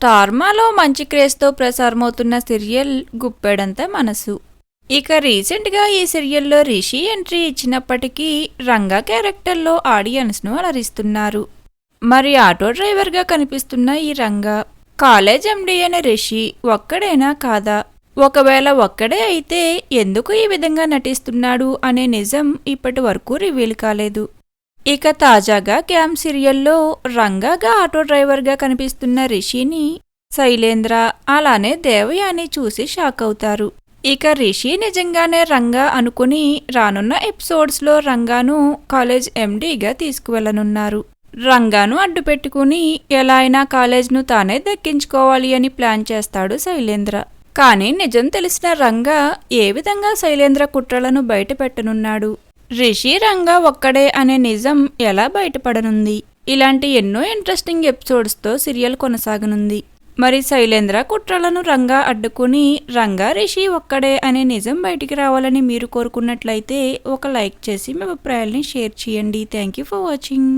స్టార్మాలో మంచి క్రేజ్తో ప్రసారమవుతున్న సీరియల్ గుప్పెడంత మనసు. ఇక రీసెంట్గా ఈ సీరియల్లో రిషి ఎంట్రీ ఇచ్చినప్పటికీ రంగా క్యారెక్టర్లో ఆడియన్స్ను అలరిస్తున్నారు. మరి ఆటో డ్రైవర్గా కనిపిస్తున్న ఈ రంగా కాలేజ్ ఎండీ అయిన రిషి ఒక్కడేనా కాదా? ఒకవేళ ఒక్కడే అయితే ఎందుకు ఈ విధంగా నటిస్తున్నాడు అనే నిజం ఇప్పటి వరకు రివీల్ కాలేదు. ఇక తాజాగా క్యాంప్ సీరియల్లో రంగాగా ఆటో డ్రైవర్గా కనిపిస్తున్న రిషిని శైలేంద్ర అలానే దేవయాని చూసి షాక్ అవుతారు. ఇక రిషి నిజంగానే రంగా అనుకుని రానున్న ఎపిసోడ్స్లో రంగాను కాలేజ్ ఎండీగా తీసుకువెళ్లనున్నారు. రంగాను అడ్డుపెట్టుకుని ఎలా అయినా కాలేజ్ను తానే దక్కించుకోవాలి అని ప్లాన్ చేస్తాడు శైలేంద్ర. కానీ నిజం తెలిసిన రంగా ఏ విధంగా శైలేంద్ర కుట్రలను బయటపెట్టనున్నాడు? రిషి రంగా ఒక్కడే అనే నిజం ఎలా బయటపడనుంది? ఇలాంటి ఎన్నో ఇంట్రెస్టింగ్ ఎపిసోడ్స్తో సీరియల్ కొనసాగనుంది. మరి శైలేంద్ర కుట్రలను రంగా అడ్డుకుని రంగా రిషి ఒక్కడే అనే నిజం బయటికి రావాలని మీరు కోరుకున్నట్లయితే ఒక లైక్ చేసి మీ అభిప్రాయాల్ని షేర్ చేయండి. Thank you for watching.